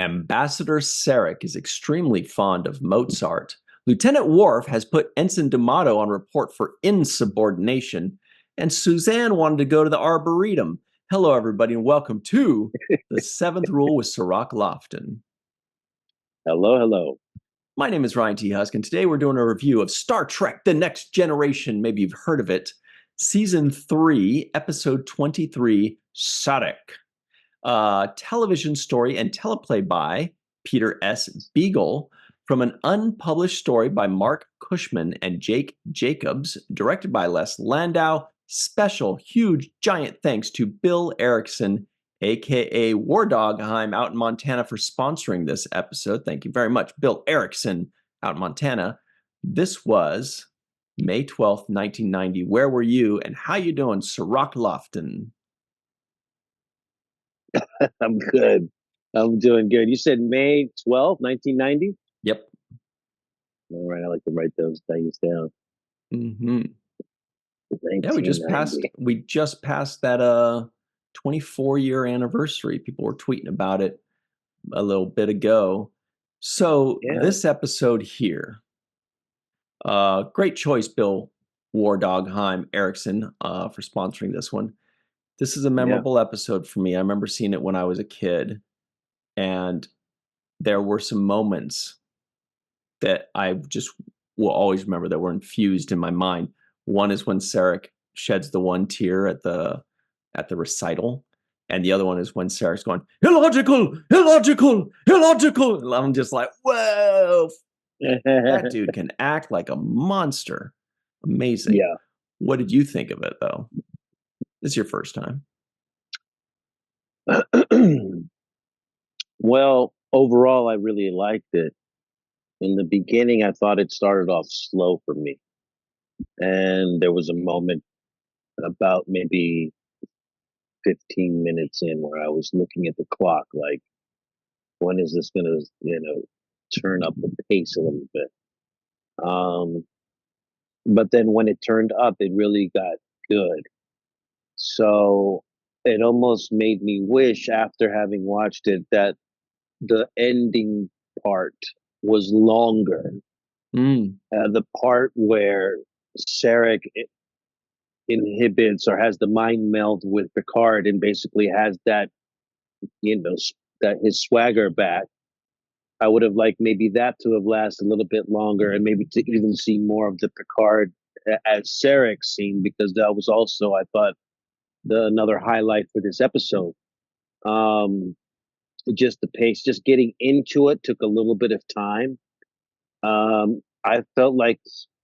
Ambassador Sarek is extremely fond of Mozart. Lieutenant Worf has put Ensign D'Amato on report for insubordination, and Suzanne wanted to go to the Arboretum. Hello, everybody, and welcome to The Seventh Rule with Cirroc Lofton. Hello, hello. My name is Ryan T. Husk, and today we're doing a review of Star Trek The Next Generation. Maybe you've heard of it. Season 3, Episode 23, Sarek. Television story and teleplay by Peter S. Beagle from an unpublished story by Mark Cushman and Jake Jacobs, directed by Les Landau. Special, huge, giant thanks to Bill Erickson, aka War Dogheim, out in Montana, for sponsoring this episode. Thank you very much, Bill Erickson, out in Montana. This was May 12th, 1990. Where were you, and how you doing, Cirroc Lofton? I'm good. I'm doing good. You said May 12th, 1990? Yep. All right, I like to write those things down. Mm-hmm. Yeah, we just passed that 24-year anniversary. People were tweeting about it a little bit ago. So This episode here, great choice, Bill War Dogheim Erickson, for sponsoring this one. This is a memorable episode for me. I remember seeing it when I was a kid, and there were some moments that I just will always remember that were infused in my mind. One is when Sarek sheds the one tear at the recital, and the other one is when Sarek's going, illogical, illogical, illogical. And I'm just like, whoa, that dude can act like a monster. Amazing. Yeah. What did you think of it, though? This is your first time. Well, overall, I really liked it. In the beginning, I thought it started off slow for me. And there was a moment about maybe 15 minutes in where I was looking at the clock, like, when is this going to, turn up the pace a little bit? But then when it turned up, it really got good. So it almost made me wish, after having watched it, that the ending part was longer. The part where Sarek inhibits or has the mind meld with Picard and basically has that, that his swagger back. I would have liked maybe that to have lasted a little bit longer, and maybe to even see more of the Picard as Sarek scene, because that was also, I thought, another highlight for this episode. Just the pace, just getting into it took a little bit of time. I felt like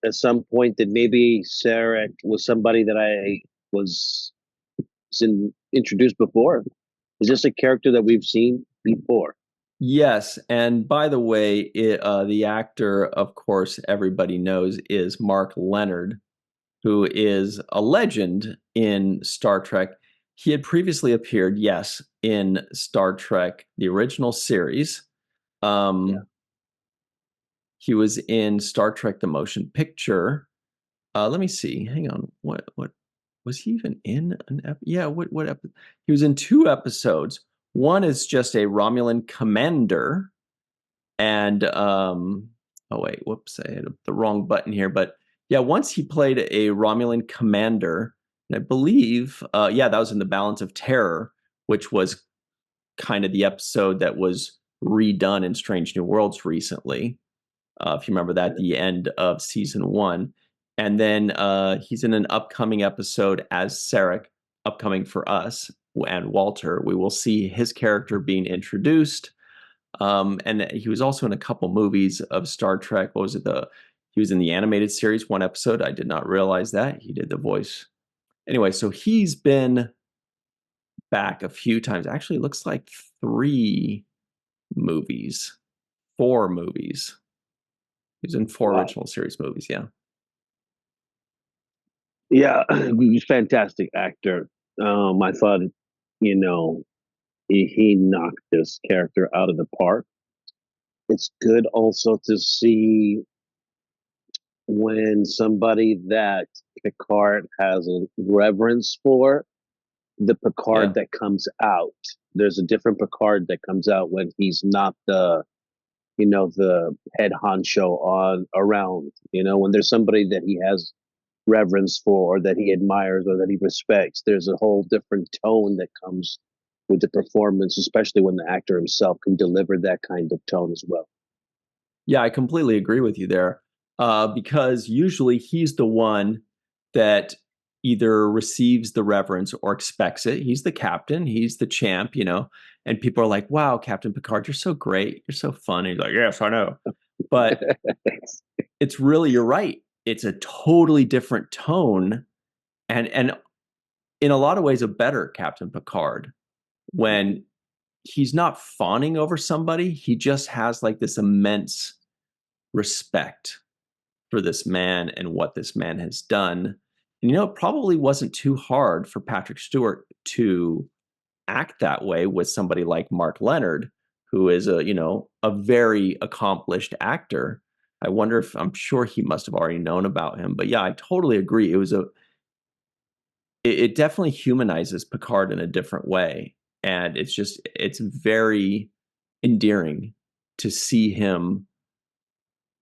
at some point that maybe Sarek was somebody that I was introduced before. Is this a character that we've seen before? Yes, and by the way, the actor, of course, everybody knows, is Mark Lenard, who is a legend in Star Trek. He had previously appeared, yes, in Star Trek, the original series. He was in Star Trek: The Motion Picture. Let me see. Hang on. What was he even in? What he was in 2 episodes. One is just a Romulan commander, and oh wait, whoops, I hit the wrong button here. But yeah, once he played a Romulan commander, and I believe, that was in The Balance of Terror, which was kind of the episode that was redone in Strange New Worlds recently. If you remember that, the end of season 1. And then he's in an upcoming episode as Sarek, upcoming for us and Walter. We will see his character being introduced. And he was also in a couple movies of Star Trek. What was it? He was in the animated series, 1 episode. I did not realize that. He did the voice. Anyway, so he's been back a few times. Actually, it looks like 4 movies. He's in 4 original series movies, yeah. Yeah, he's a fantastic actor. I thought, he knocked this character out of the park. It's good also to see when somebody that Picard has a reverence for, the Picard that comes out. there's a different Picard that comes out when he's not the, the head honcho on around, when there's somebody that he has reverence for, or that he admires, or that he respects. There's a whole different tone that comes with the performance, especially when the actor himself can deliver that kind of tone as well. Yeah, I completely agree with you there. Because usually he's the one that either receives the reverence or expects it. He's the captain, he's the champ, and people are like, wow, Captain Picard, you're so great. You're so fun. And he's like, yes, I know. But it's really, you're right. It's a totally different tone. And in a lot of ways, a better Captain Picard when he's not fawning over somebody. He just has like this immense respect for this man and what this man has done. And, it probably wasn't too hard for Patrick Stewart to act that way with somebody like Mark Leonard, who is a very accomplished actor. I'm sure he must have already known about him. But yeah, I totally agree. It definitely humanizes Picard in a different way. And it's very endearing to see him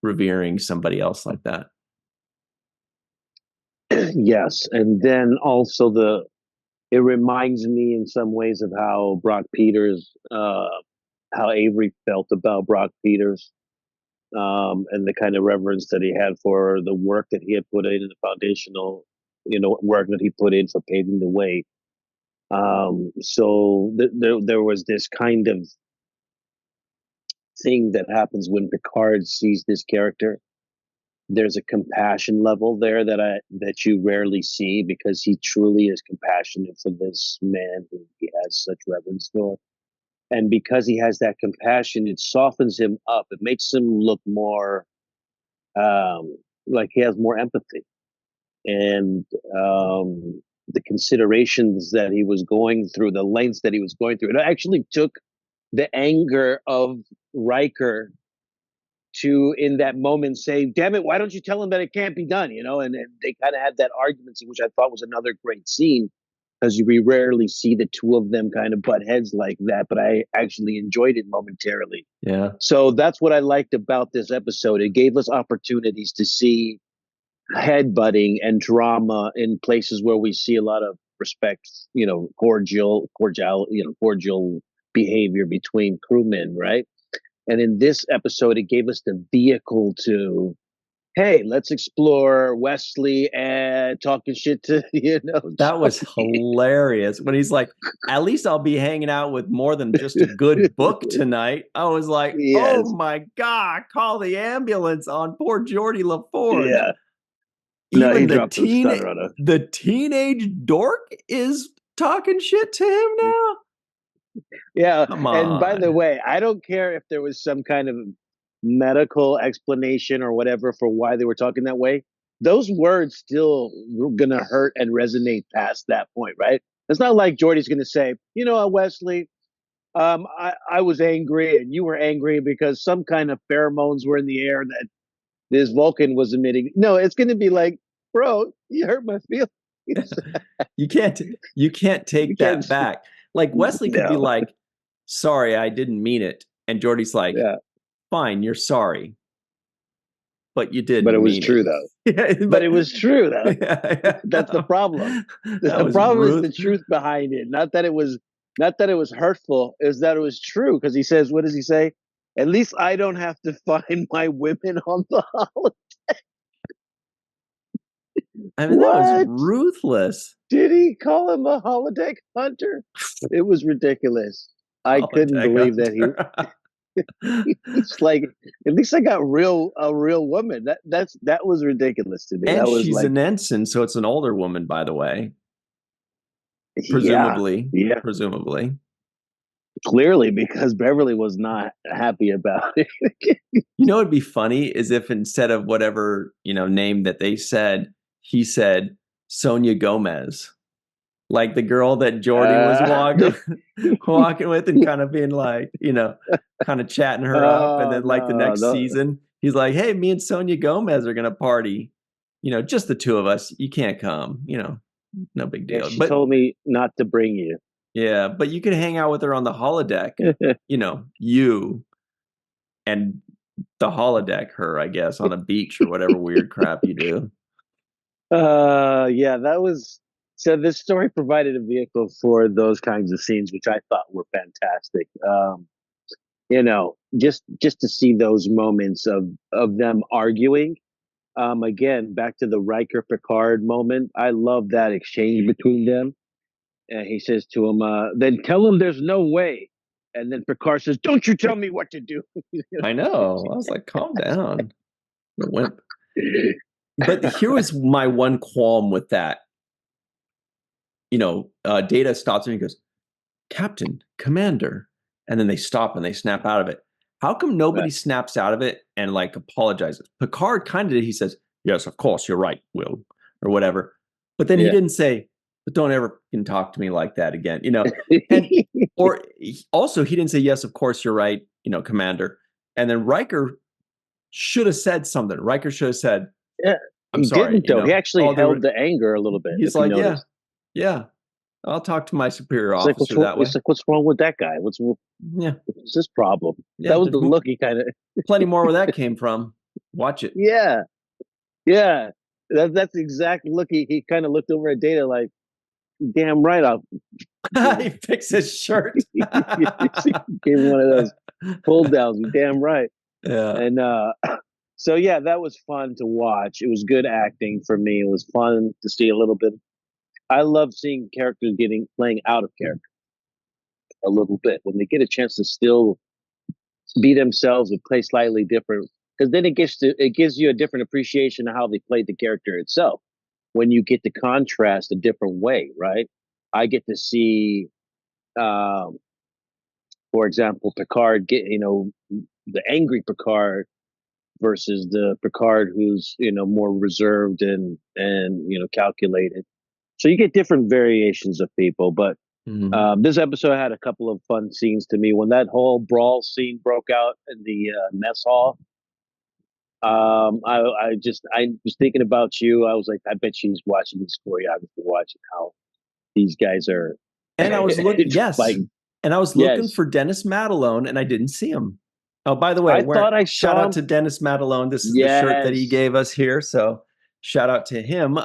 revering somebody else like that. Yes, and then also it reminds me in some ways of how Brock Peters, how Avery felt about Brock Peters, and the kind of reverence that he had for the work that he had put in, the foundational, work that he put in for paving the way. So there was this kind of thing that happens when Picard sees this character. There's a compassion level there that you rarely see, because he truly is compassionate for this man who he has such reverence for. And because he has that compassion, it softens him up. It makes him look more like he has more empathy. And the considerations that he was going through, the lengths that he was going through, it actually took the anger of Riker to, in that moment, say, damn it, why don't you tell him that it can't be done? And they kind of had that argument, which I thought was another great scene, because we rarely see the two of them kind of butt heads like that, but I actually enjoyed it momentarily. Yeah. So that's what I liked about this episode. It gave us opportunities to see headbutting and drama in places where we see a lot of respect, cordial behavior between crewmen, right? And in this episode, it gave us the vehicle to, hey, let's explore Wesley and talking shit to, That was hilarious. When he's like, at least I'll be hanging out with more than just a good book tonight. I was like, yes. Oh my God, call the ambulance on poor Geordi LaForge. Yeah. Even the teenage dork is talking shit to him now. Yeah. And by the way, I don't care if there was some kind of medical explanation or whatever for why they were talking that way. Those words still going to hurt and resonate past that point, right? It's not like Geordi's going to say, Wesley, I was angry and you were angry because some kind of pheromones were in the air that this Vulcan was emitting. No, it's going to be like, bro, you hurt my feelings. You can't take that back. Like Wesley could be like, sorry, I didn't mean it. And Geordi's like, fine, you're sorry. But you did. But it was true, though. But it was true, though. That's the problem. The problem is the truth behind it. Not that it was hurtful, is that it was true. Because he says, what does he say? At least I don't have to find my women on the holiday. I mean, what? That was ruthless. Did he call him a holodeck hunter? It was ridiculous. I couldn't believe that it's like, at least I got a real woman. That was ridiculous to me. And that was she's an ensign, so it's an older woman, by the way. Presumably. Yeah. Presumably. Clearly, because Beverly was not happy about it. It'd be funny is if instead of whatever, name that they said, he said Sonia Gomez. Like the girl that Geordi was walking with and kind of being like, kind of chatting her up. And then the next season, he's like, hey, me and Sonia Gomez are going to party. Just the two of us. You can't come, no big deal. Yeah, she told me not to bring you. Yeah, but you could hang out with her on the holodeck. You and the holodeck her, I guess, on a beach or whatever weird crap you do. Yeah, that was so. This story provided a vehicle for those kinds of scenes, which I thought were fantastic. Just to see those moments of them arguing. Again, back to the Riker Picard moment. I love that exchange between them. And he says to him, "Then tell him there's no way." And then Picard says, "Don't you tell me what to do." I know. I was like, calm down. The wimp. But here was my one qualm with that. Data stops and he goes, Captain, Commander. And then they stop and they snap out of it. How come nobody snaps out of it and like apologizes? Picard kind of did. He says, yes, of course, you're right, Will, or whatever. But then he didn't say, but don't ever talk to me like that again, And or also he didn't say, yes, of course, you're right, Commander. And then Riker should have said something. Riker should have said, I'm sorry. Didn't though. He actually held the anger a little bit. He's like, yeah. I'll talk to my superior officer that way. It's like, what's wrong with that guy? What's his problem? Yeah, that was the look he kind of. Plenty more where that came from. Watch it. Yeah. That's the exact look. He kind of looked over at Data like, damn right. He fixed his shirt. He gave him one of those pull downs. Damn right. Yeah. And so yeah, that was fun to watch. It was good acting for me. It was fun to see a little bit. I love seeing characters playing out of character a little bit when they get a chance to still be themselves and play slightly different. Because then it gives you a different appreciation of how they played the character itself. When you get to contrast a different way, right? I get to see, for example, Picard get the angry Picard versus the Picard who's more reserved and calculated. So you get different variations of people, but this episode had a couple of fun scenes to me. When that whole brawl scene broke out in the mess hall, I was thinking about you. I was like, I bet she's watching this choreography, watching how these guys are. And I was looking, and I was looking for Dennis Madalone, and I didn't see him. Oh, by the way, I thought I saw shout out to Dennis Madalone. This is the shirt that he gave us here, so shout out to him.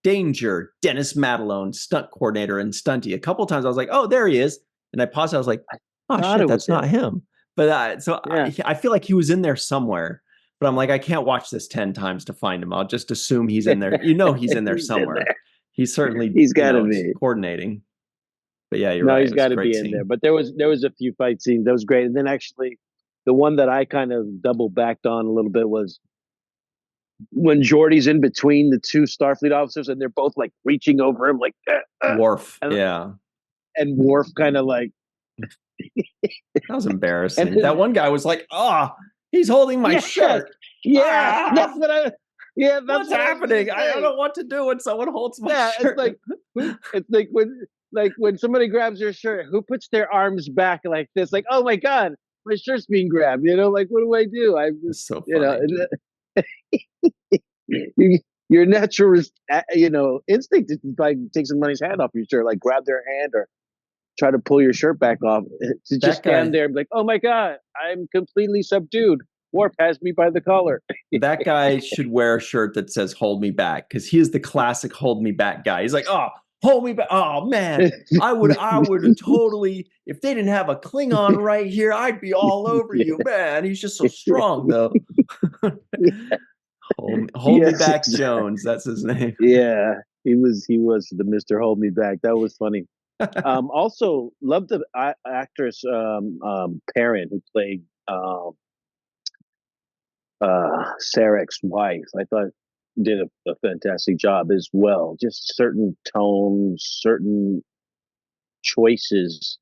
Danger, Dennis Madalone, stunt coordinator and stunty. A couple of times I was like, oh, there he is. And I paused. I was like, oh, shit, that's not him. But I feel like he was in there somewhere. But I'm like, I can't watch this 10 times to find him. I'll just assume he's in there. He's in there somewhere. He's certainly he's got to be coordinating. But yeah, you're right. He's got to be in there. But there was a few fight scenes that was great. And then actually, the one that I kind of double backed on a little bit was when Geordi's in between the two Starfleet officers and they're both like reaching over him like Worf. And Worf kind of like that was embarrassing. That one guy was like, he's holding my shirt. Yeah, that's what's happening. I don't know what to do when someone holds my shirt. It's like when somebody grabs your shirt, who puts their arms back like this? Like, oh my God, my shirt's being grabbed. Like, what do I do? I'm just so funny. Your natural instinct is to like take somebody's hand off your shirt, like grab their hand or try to pull your shirt back off. To just stand there and be like, oh my God, I'm completely subdued. Worf has me by the collar. That guy should wear a shirt that says hold me back, because he is the classic hold me back guy. He's like, hold me back. Oh man, I would totally, if they didn't have a Klingon right here, I'd be all over you, man. He's just so strong though. Hold me back, Jones. That's his name. Yeah, he was the Mr. Hold Me Back. That was funny. Also, loved the actress Perrin who played Sarek's wife. I thought did a fantastic job as well. Just certain tones, certain choices,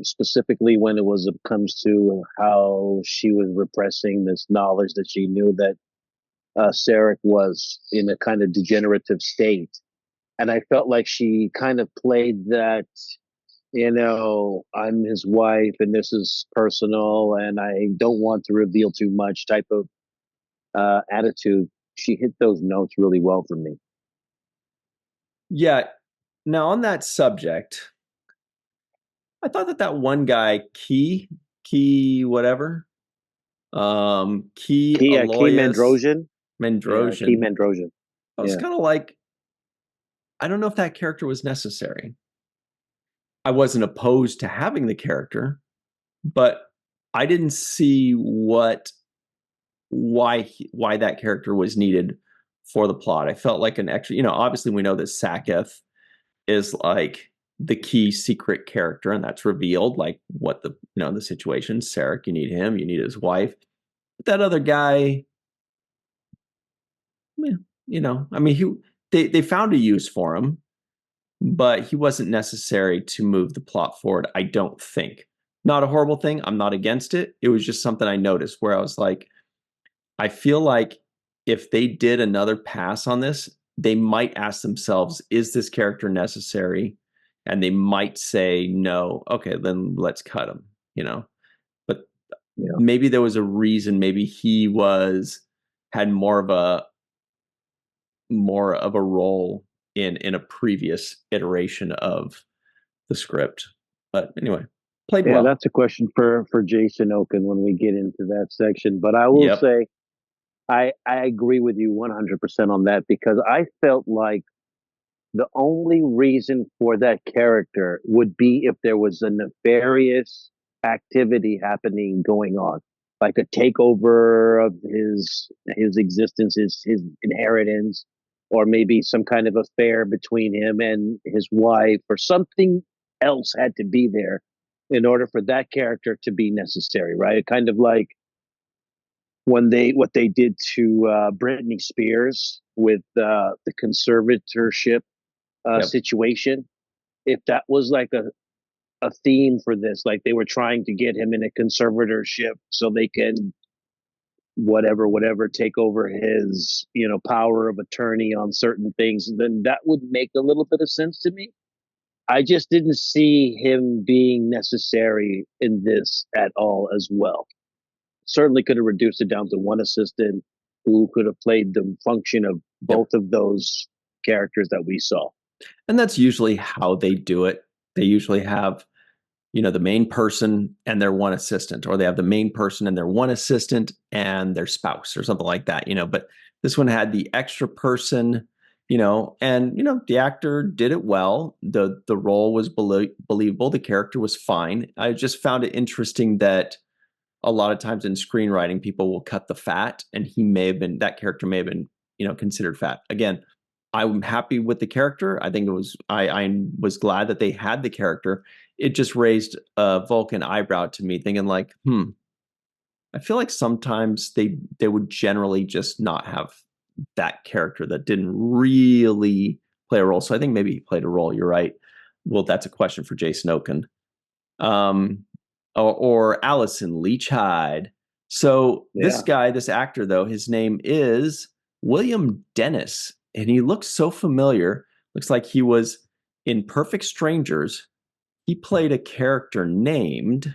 specifically when it comes to how she was repressing this knowledge that she knew that Sarek was in a kind of degenerative state. And I felt like she kind of played that, I'm his wife and this is personal and I don't want to reveal too much type of attitude. She hit those notes really well for me. Yeah. Now on that subject, I thought that one guy, Key, whatever, Key Key Aloyas Mandrosian. Yeah, Key Mendrosian. Mandrosian. I was Yeah. kind of like, I don't know if that character was necessary. I wasn't opposed to having the character, but I didn't see why that character was needed for the plot. I felt like an extra, obviously we know that Saketh is like the key secret character, and that's revealed, like what the situation. Sarek, you need him, you need his wife. But that other guy, I mean, they found a use for him, but he wasn't necessary to move the plot forward, I don't think. Not a horrible thing. I'm not against it. It was just something I noticed where I was like, I feel like if they did another pass on this, they might ask themselves, is this character necessary? And they might say, no, okay, then let's cut him. But Yeah. maybe there was a reason. Maybe he had more of a role in a previous iteration of the script. But anyway, played Yeah, well. that's a question for Jason Okun when we get into that section. But I will Yep. say I agree with you 100% on that because I felt like the only reason for that character would be if there was a nefarious activity happening going on, like a takeover of his existence, his inheritance, or maybe some kind of affair between him and his wife, or something else had to be there in order for that character to be necessary, right? Kind of like when what they did to Britney Spears with the conservatorship Yep. situation. If that was like a theme for this, like they were trying to get him in a conservatorship so they can whatever take over his power of attorney on certain things, then that would make a little bit of sense to me. I just didn't see him being necessary in this at all as well. Certainly could have reduced it down to one assistant who could have played the function of Yep. both of those characters that we saw. And that's usually how they do it. They usually have, the main person and their one assistant, or they have the main person and their one assistant and their spouse or something like that, but this one had the extra person, and the actor did it well. The role was believable. The character was fine. I just found it interesting that a lot of times in screenwriting, people will cut the fat, and that character may have been, considered fat. Again, I'm happy with the character. I think I was glad that they had the character. It just raised a Vulcan eyebrow to me, thinking like, I feel like sometimes they would generally just not have that character that didn't really play a role. So I think maybe he played a role. You're right. Well, that's a question for Jason Okun. Um, or Allison Leach Hyde. So Yeah. this actor, though, his name is William Dennis, and he looks so familiar. Looks like he was in Perfect Strangers. He played a character named,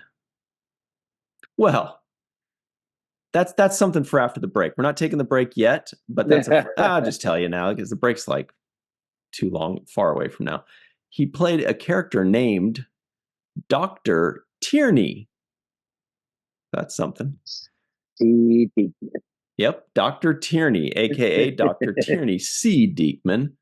well, that's something for after the break. We're not taking the break yet, but I'll just tell you now because the break's like too far away from now. He played a character named Dr. Tierney. That's something. Yep, Dr. Tierney, aka Dr. Tierney C. Diekman.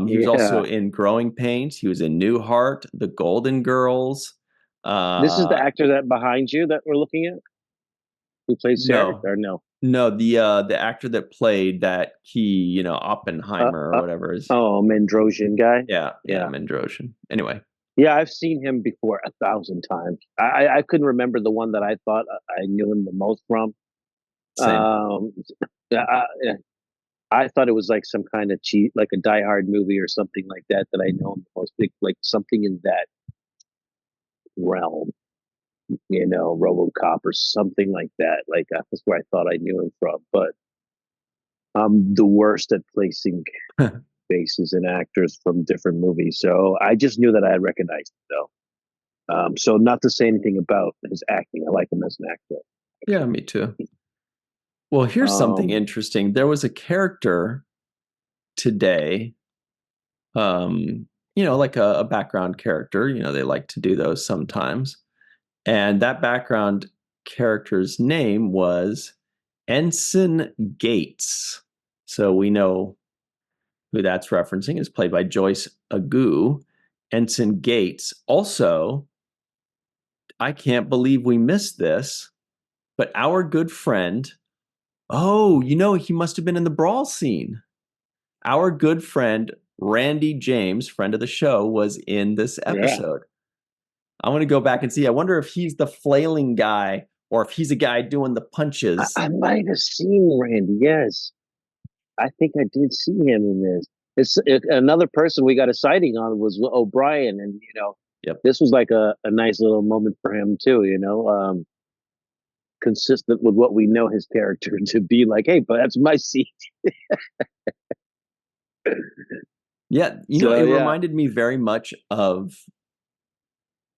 He was Yeah. also in Growing Pains. He was in Newhart, The Golden Girls. This is the Uh, actor that behind you that we're looking at, who plays Sarek, no, or no? no, the actor that played that key, Uh, Oppenheimer or uh, whatever is. oh, Mendrosian guy. Yeah, Yeah, Mendrosian. Anyway, yeah, I've seen him before 1,000 times. I couldn't remember the one that I thought I knew him the most from. same. Yeah, I thought it was like some kind of cheat, like a Die Hard movie or something like that. That I know him the most, like something in that realm. RoboCop or something like that. Like that's where I thought I knew him from. But I'm the worst at placing faces and actors from different movies. So I just knew that I recognized him though. So not to say anything about his acting. I like him as an actor. Yeah, me too. Well, here's something Um, interesting. There was a character today. Um, like a background character. They like to do those sometimes. And that background character's name was Ensign Gates. So we know who that's referencing, is played by Joyce Agu. Ensign Gates. Also, I can't believe we missed this, but our good friend, oh, he must have been in the brawl scene. Our good friend, Randy James, friend of the show, was in this Yeah, episode. I want to go back and see. I wonder if he's the flailing guy or if he's a guy doing the punches. I might have seen Randy. Yes, I think I did see him in this. Another person we got a sighting on was O'Brien, and Yep. this was like a nice little moment for him too. Consistent with what we know his character to be like. Hey, but that's my seat. Yeah, So it yeah, reminded me very much of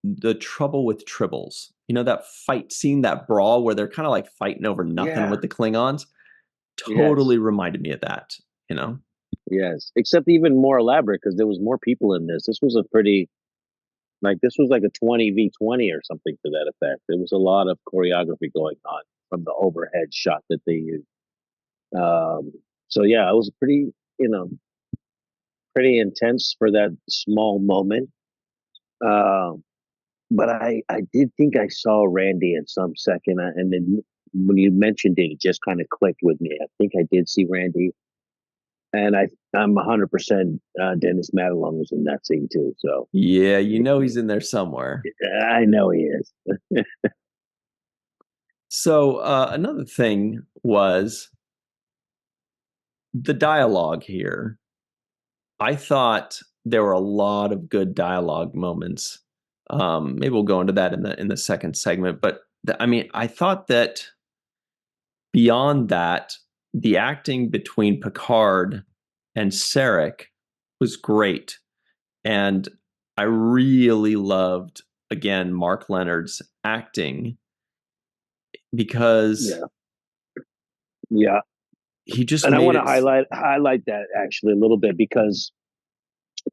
The Trouble with Tribbles. That fight scene, that brawl where they're kind of like fighting over nothing yeah, with the Klingons. yes, Totally reminded me of that, you know? yes. Except even more elaborate because there was more people in this. This was a pretty this was like a 20v20 or something to that effect. There was a lot of choreography going on from the overhead shot that they used. Um, so yeah, it was you know, pretty intense for that small moment. Um, but I did think I saw Randy at some second, and then when you mentioned it, it just kind of clicked with me. I think I did see Randy, and I'm 100% Dennis Madelung was in that scene too. So Yeah, he's in there somewhere. I know he is. So another thing was the dialogue here. I thought there were a lot of good dialogue moments. Maybe we'll go into that in the second segment. But I mean, I thought that beyond that, the acting between Picard and Sarek was great, and I really loved again Mark Leonard's acting because Yeah, yeah. he just And I made want to it. highlight that actually a little bit because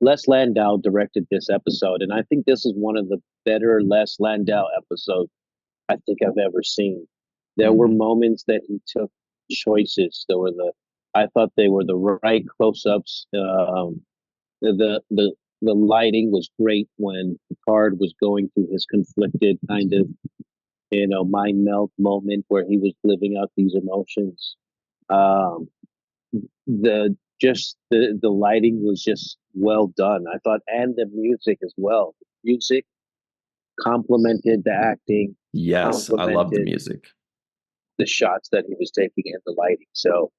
Les Landau directed this episode, and I think this is one of the better Les Landau episodes I think I've ever seen. There were Mhm. moments that he took choices. I thought they were the right close-ups. The lighting was great when Picard was going through his conflicted kind of mind melt moment where he was living out these emotions. Um, the lighting was just well done. I thought, and the music as well. The music complemented the acting, Yes, I love the complemented music. the shots that he was taking and the lighting. So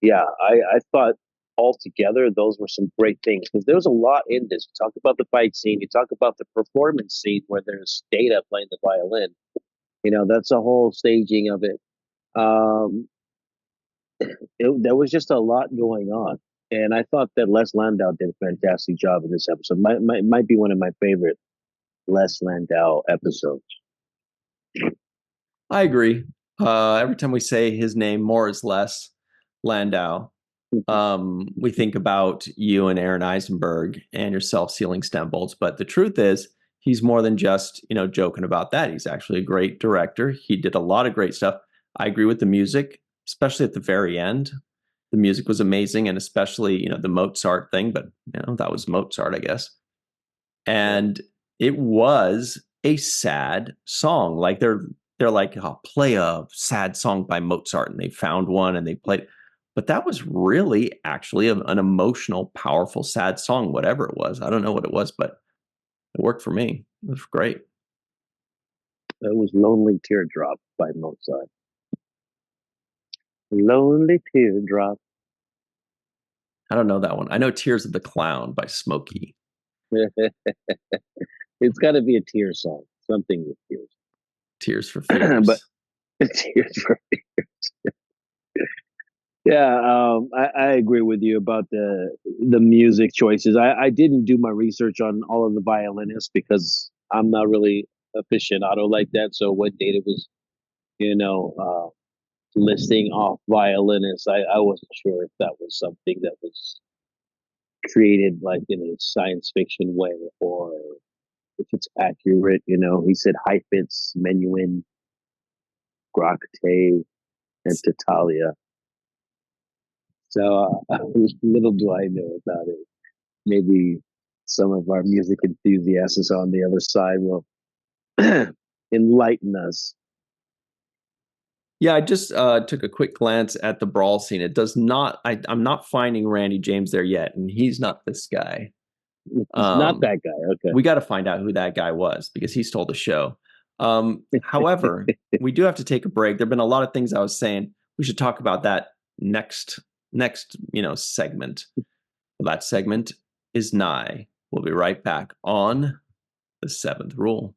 yeah, I thought altogether those were some great things because there was a lot in this. You talk about the fight scene, you talk about the performance scene where there's Data playing the violin. That's a whole staging of it. Um, there was just a lot going on. And I thought that Les Landau did a fantastic job in this episode. Might be one of my favorite Les Landau episodes. I agree. Every time we say his name, more is less, Landau, we think about you and Aaron Eisenberg and your self-sealing stem bolts. But the truth is, he's more than just joking about that. He's actually a great director. He did a lot of great stuff. I agree with the music, especially at the very end. The music was amazing, and especially the Mozart thing. But that was Mozart, I guess. Yeah. And it was a sad song. Like they're like, oh, play a sad song by Mozart, and they found one and they played. But that was really actually an emotional, powerful, sad song, whatever it was. I don't know what it was, but it worked for me. It was great. It was Lonely Teardrop by Mozart. Lonely Teardrop. I don't know that one. I know Tears of the Clown by Smokey. It's got to be a tear song, something with Tears for tears. But Fears. tears for yeah, I agree with you about the music choices. I didn't do my research on all of the violinists because I'm not really aficionado like that. So when Data was, you know, uh, listing off violinists, I wasn't sure if that was something that was created like in a science fiction way or if it's accurate. He said hyphens, menuin, grocte, and Tatalia. So little do I know about it. Maybe some of our music enthusiasts on the other side will enlighten us. Yeah, I just took a quick glance at the brawl scene. It does not. I'm not finding Randy James there yet, and he's not this guy. It's not that guy. Okay. We got to find out who that guy was because he stole the show. However, we do have to take a break. There've been a lot of things I was saying. We should talk about that next segment. That segment is nigh. We'll be right back on the seventh rule.